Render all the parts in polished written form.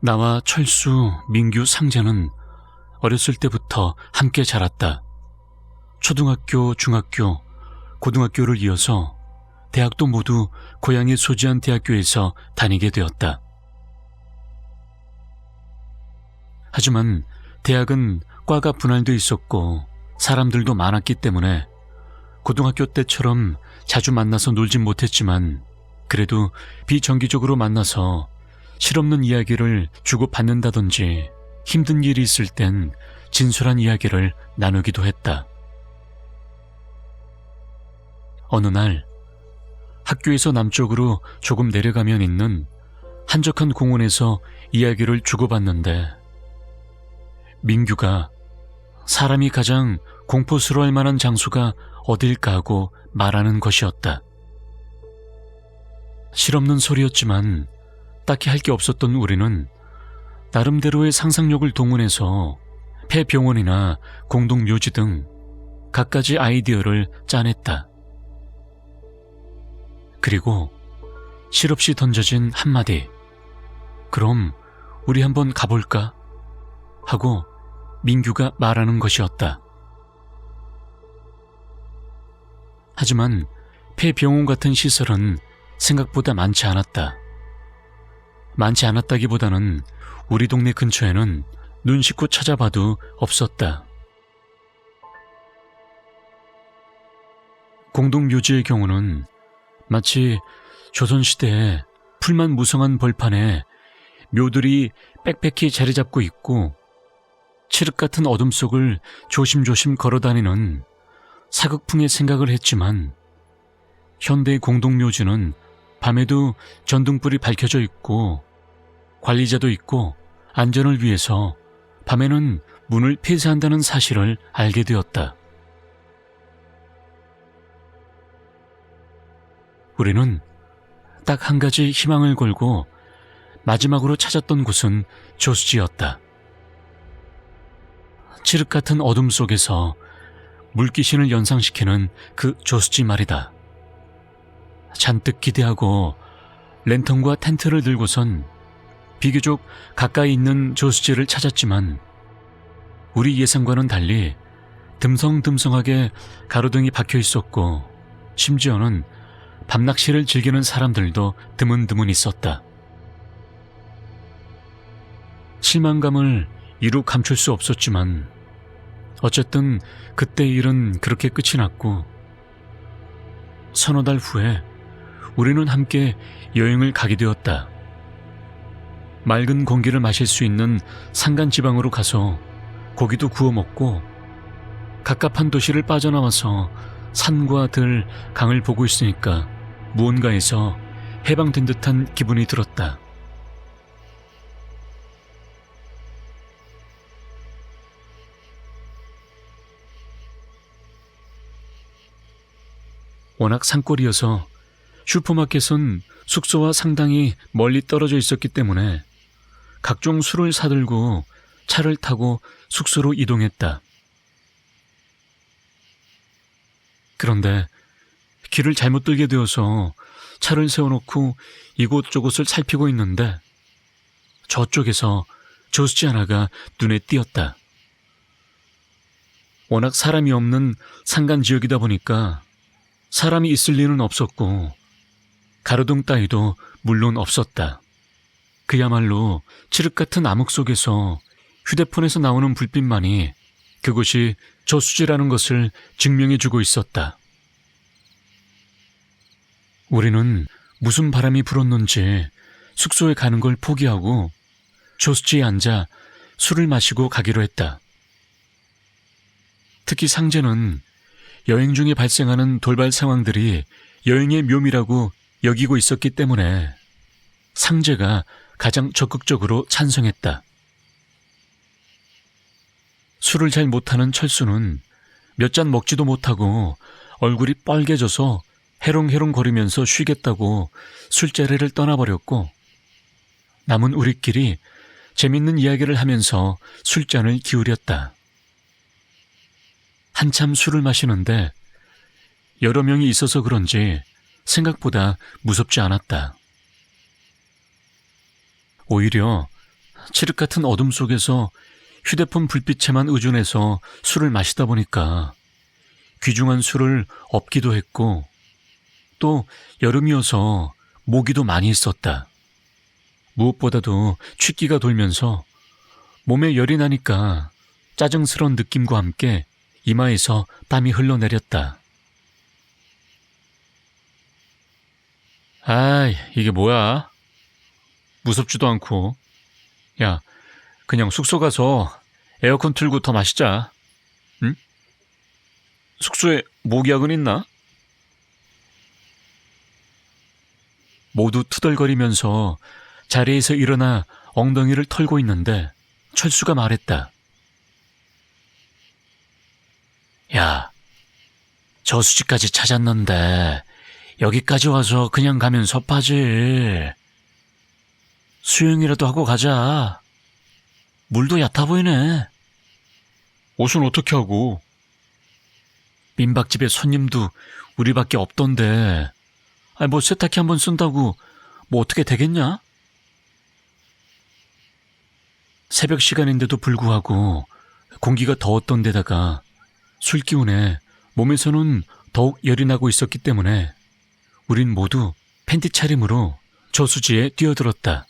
나와 철수, 민규, 상재는 어렸을 때부터 함께 자랐다. 초등학교, 중학교, 고등학교를 이어서 대학도 모두 고향의 소지한 대학교에서 다니게 되었다. 하지만 대학은 과가 분할돼 있었고 사람들도 많았기 때문에 고등학교 때처럼 자주 만나서 놀진 못했지만 그래도 비정기적으로 만나서 실없는 이야기를 주고받는다든지 힘든 일이 있을 땐 진솔한 이야기를 나누기도 했다. 어느 날 학교에서 남쪽으로 조금 내려가면 있는 한적한 공원에서 이야기를 주고받는데 민규가 사람이 가장 공포스러워할 만한 장소가 어딜까 하고 말하는 것이었다. 실없는 소리였지만 딱히 할 게 없었던 우리는 나름대로의 상상력을 동원해서 폐병원이나 공동묘지 등 갖가지 아이디어를 짜냈다. 그리고 실없이 던져진 한마디, 그럼 우리 한번 가볼까? 하고 민규가 말하는 것이었다. 하지만 폐병원 같은 시설은 생각보다 많지 않았다. 많지 않았다기보다는 우리 동네 근처에는 눈 씻고 찾아봐도 없었다. 공동묘지의 경우는 마치 조선시대에 풀만 무성한 벌판에 묘들이 빽빽히 자리 잡고 있고 칠흑 같은 어둠 속을 조심조심 걸어다니는 사극풍의 생각을 했지만 현대의 공동묘지는 밤에도 전등불이 밝혀져 있고 관리자도 있고 안전을 위해서 밤에는 문을 폐쇄한다는 사실을 알게 되었다. 우리는 딱 한 가지 희망을 걸고 마지막으로 찾았던 곳은 조수지였다. 칠흑 같은 어둠 속에서 물귀신을 연상시키는 그 조수지 말이다. 잔뜩 기대하고 랜턴과 텐트를 들고선 비교적 가까이 있는 조수지를 찾았지만 우리 예상과는 달리 듬성듬성하게 가로등이 박혀 있었고 심지어는 밤낚시를 즐기는 사람들도 드문드문 있었다. 실망감을 이루 감출 수 없었지만 어쨌든 그때 일은 그렇게 끝이 났고 서너 달 후에 우리는 함께 여행을 가게 되었다. 맑은 공기를 마실 수 있는 산간지방으로 가서 고기도 구워 먹고 갑갑한 도시를 빠져나와서 산과 들, 강을 보고 있으니까 무언가에서 해방된 듯한 기분이 들었다. 워낙 산골이어서 슈퍼마켓은 숙소와 상당히 멀리 떨어져 있었기 때문에 각종 술을 사들고 차를 타고 숙소로 이동했다. 그런데 길을 잘못 들게 되어서 차를 세워놓고 이곳저곳을 살피고 있는데 저쪽에서 조수지 하나가 눈에 띄었다. 워낙 사람이 없는 산간 지역이다 보니까 사람이 있을 리는 없었고 가로등 따위도 물론 없었다. 그야말로 칠흑 같은 암흑 속에서 휴대폰에서 나오는 불빛만이 그곳이 저수지라는 것을 증명해주고 있었다. 우리는 무슨 바람이 불었는지 숙소에 가는 걸 포기하고 저수지에 앉아 술을 마시고 가기로 했다. 특히 상재는 여행 중에 발생하는 돌발 상황들이 여행의 묘미라고 여기고 있었기 때문에 상재가 가장 적극적으로 찬성했다. 술을 잘 못하는 철수는 몇 잔 먹지도 못하고 얼굴이 빨개져서 해롱해롱 거리면서 쉬겠다고 술자리를 떠나버렸고 남은 우리끼리 재밌는 이야기를 하면서 술잔을 기울였다. 한참 술을 마시는데 여러 명이 있어서 그런지 생각보다 무섭지 않았다. 오히려 칠흑 같은 어둠 속에서 휴대폰 불빛에만 의존해서 술을 마시다 보니까 귀중한 술을 업기도 했고 또 여름이어서 모기도 많이 있었다. 무엇보다도 취기가 돌면서 몸에 열이 나니까 짜증스러운 느낌과 함께 이마에서 땀이 흘러내렸다. 아이, 이게 뭐야? 무섭지도 않고. 야, 그냥 숙소 가서 에어컨 틀고 더 마시자. 응? 숙소에 모기약은 있나? 모두 투덜거리면서 자리에서 일어나 엉덩이를 털고 있는데 철수가 말했다. 야, 저수지까지 찾았는데 여기까지 와서 그냥 가면 섭하지. 수영이라도 하고 가자. 물도 얕아 보이네. 옷은 어떻게 하고? 민박집에 손님도 우리밖에 없던데 뭐 세탁기 한번 쓴다고 뭐 어떻게 되겠냐? 새벽 시간인데도 불구하고 공기가 더웠던 데다가 술 기운에 몸에서는 더욱 열이 나고 있었기 때문에 우린 모두 팬티 차림으로 저수지에 뛰어들었다.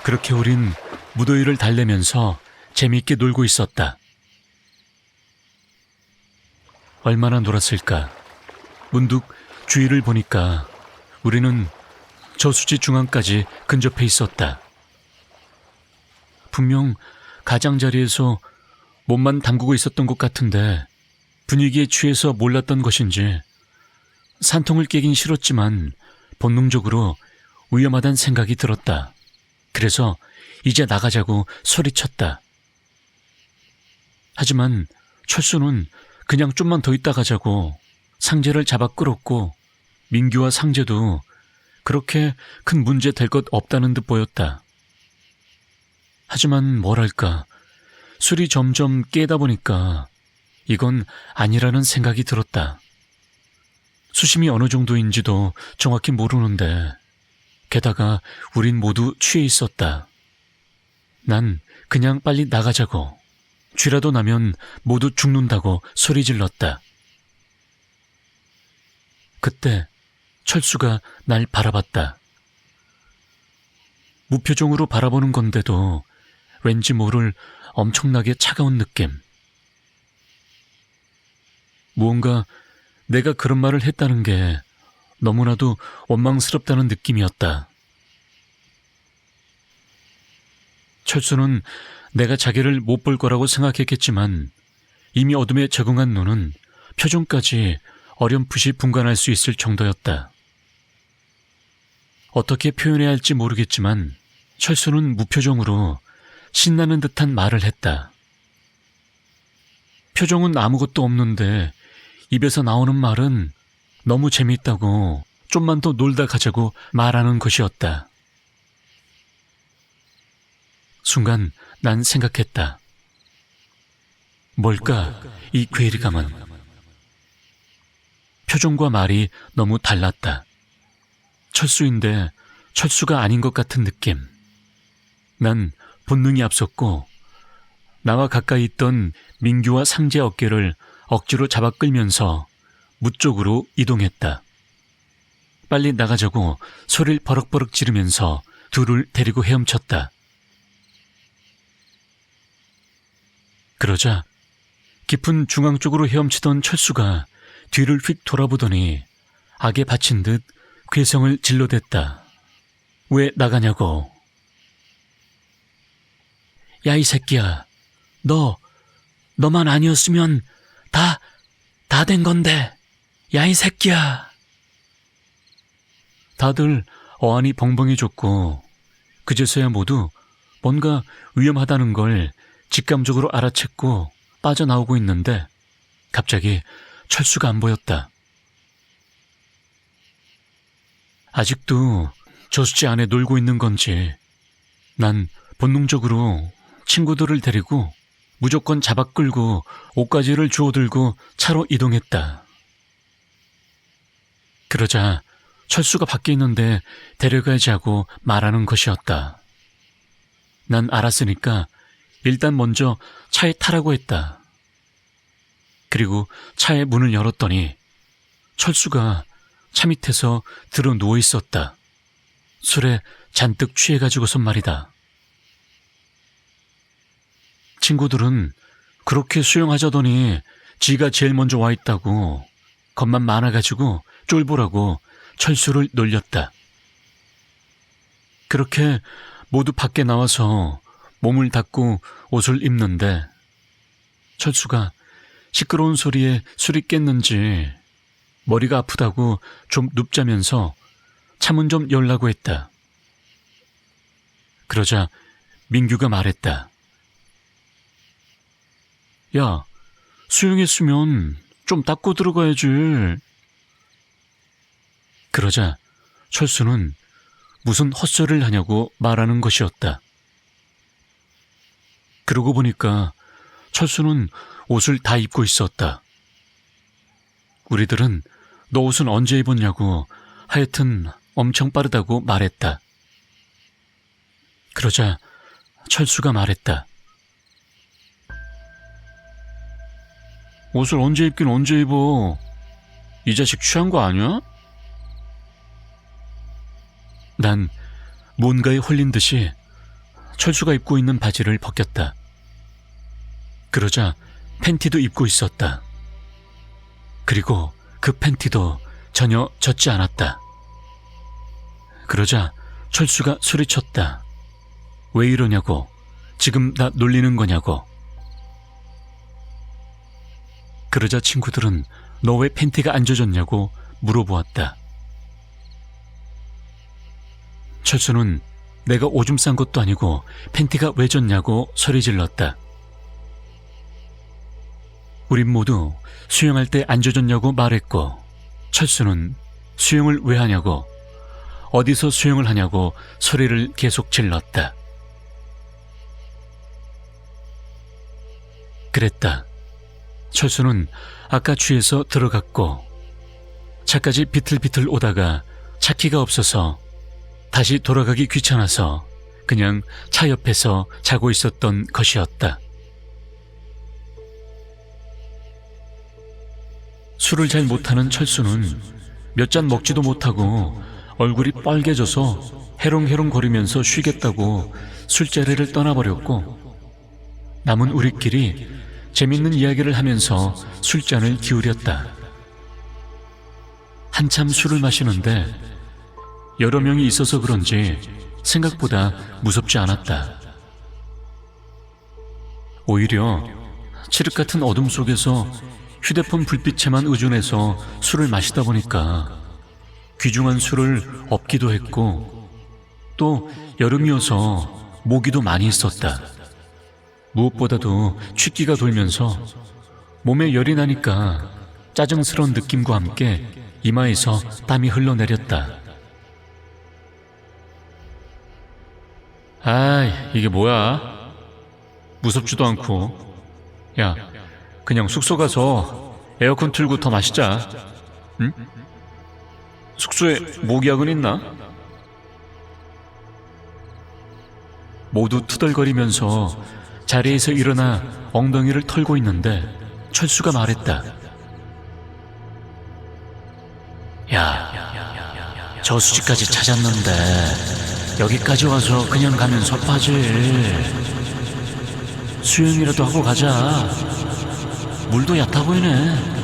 그렇게 우린 무더위를 달래면서 재미있게 놀고 있었다. 얼마나 놀았을까? 문득 주위를 보니까 우리는 저수지 중앙까지 근접해 있었다. 분명 가장자리에서 몸만 담그고 있었던 것 같은데 분위기에 취해서 몰랐던 것인지 산통을 깨긴 싫었지만 본능적으로 위험하다는 생각이 들었다. 그래서 이제 나가자고 소리쳤다. 하지만 철수는 그냥 좀만 더 있다 가자고 상재를 잡아 끌었고 민규와 상재도 그렇게 큰 문제 될 것 없다는 듯 보였다. 하지만 뭐랄까 술이 점점 깨다 보니까 이건 아니라는 생각이 들었다. 수심이 어느 정도인지도 정확히 모르는데 게다가 우린 모두 취해 있었다. 난 그냥 빨리 나가자고 쥐라도 나면 모두 죽는다고 소리 질렀다. 그때 철수가 날 바라봤다. 무표정으로 바라보는 건데도 왠지 모를 엄청나게 차가운 느낌. 무언가 내가 그런 말을 했다는 게 너무나도 원망스럽다는 느낌이었다. 철수는 내가 자기를 못 볼 거라고 생각했겠지만 이미 어둠에 적응한 눈은 표정까지 어렴풋이 분간할 수 있을 정도였다. 어떻게 표현해야 할지 모르겠지만 철수는 무표정으로 신나는 듯한 말을 했다. 표정은 아무것도 없는데 입에서 나오는 말은 너무 재미있다고 좀만 더 놀다 가자고 말하는 것이었다. 순간 난 생각했다. 뭘까 이 괴리감은. 표정과 말이 너무 달랐다. 철수인데 철수가 아닌 것 같은 느낌. 난 본능이 앞섰고 나와 가까이 있던 민규와 상재 어깨를 억지로 잡아 끌면서 무 쪽으로 이동했다. 빨리 나가자고 소리를 버럭버럭 지르면서 둘을 데리고 헤엄쳤다. 그러자 깊은 중앙 쪽으로 헤엄치던 철수가 뒤를 휙 돌아보더니 악에 바친 듯 괴성을 질러댔다. 왜 나가냐고. 야, 이 새끼야. 너만 아니었으면 다 된 건데. 야, 이 새끼야. 다들 어안이 벙벙해졌고 그제서야 모두 뭔가 위험하다는 걸 직감적으로 알아챘고 빠져나오고 있는데 갑자기 철수가 안 보였다. 아직도 저수지 안에 놀고 있는 건지 난 본능적으로 친구들을 데리고 무조건 잡아 끌고 옷가지를 주워들고 차로 이동했다. 그러자 철수가 밖에 있는데 데려가야지 하고 말하는 것이었다. 난 알았으니까 일단 먼저 차에 타라고 했다. 그리고 차의 문을 열었더니 철수가 차 밑에서 들어 누워 있었다. 술에 잔뜩 취해가지고선 말이다. 친구들은 그렇게 수영하자더니 지가 제일 먼저 와 있다고 겁만 많아가지고 쫄보라고 철수를 놀렸다. 그렇게 모두 밖에 나와서 몸을 닦고 옷을 입는데 철수가 시끄러운 소리에 술이 깼는지 머리가 아프다고 좀 눕자면서 차문 좀 열라고 했다. 그러자 민규가 말했다. 야, 수영했으면 좀 닦고 들어가야지. 그러자 철수는 무슨 헛소리를 하냐고 말하는 것이었다. 그러고 보니까 철수는 옷을 다 입고 있었다. 우리들은 너 옷은 언제 입었냐고 하여튼 엄청 빠르다고 말했다. 그러자 철수가 말했다. 옷을 언제 입긴 언제 입어. 이 자식 취한 거 아니야? 난 뭔가에 홀린 듯이 철수가 입고 있는 바지를 벗겼다. 그러자 팬티도 입고 있었다. 그리고 그 팬티도 전혀 젖지 않았다. 그러자 철수가 소리쳤다. 왜 이러냐고. 지금 나 놀리는 거냐고. 그러자 친구들은 너 왜 팬티가 안 젖었냐고 물어보았다. 철수는 내가 오줌 싼 것도 아니고 팬티가 왜 젖냐고 소리 질렀다. 우린 모두 수영할 때 안 젖었냐고 말했고 철수는 수영을 왜 하냐고 어디서 수영을 하냐고 소리를 계속 질렀다. 그랬다. 철수는 아까 취해서 들어갔고 차까지 비틀비틀 오다가 차키가 없어서 다시 돌아가기 귀찮아서 그냥 차 옆에서 자고 있었던 것이었다. 술을 잘 못하는 철수는 몇 잔 먹지도 못하고 얼굴이 빨개져서 해롱해롱거리면서 쉬겠다고 술자리를 떠나버렸고 남은 우리끼리 재밌는 이야기를 하면서 술잔을 기울였다. 한참 술을 마시는데 여러 명이 있어서 그런지 생각보다 무섭지 않았다. 오히려 칠흑 같은 어둠 속에서 휴대폰 불빛에만 의존해서 술을 마시다 보니까 귀중한 술을 업기도 했고 또 여름이어서 모기도 많이 있었다. 무엇보다도 취기가 돌면서 몸에 열이 나니까 짜증스러운 느낌과 함께 이마에서 땀이 흘러내렸다. 아이, 이게 뭐야? 무섭지도 않고. 야, 그냥 숙소 가서 에어컨 틀고 더 마시자. 응? 숙소에 모기약은 있나? 모두 투덜거리면서 자리에서 일어나 엉덩이를 털고 있는데 철수가 말했다. 야, 저수지까지 찾았는데 여기까지 와서 그냥 가면 섭하지. 수영이라도 하고 가자. 물도 얕아 보이네.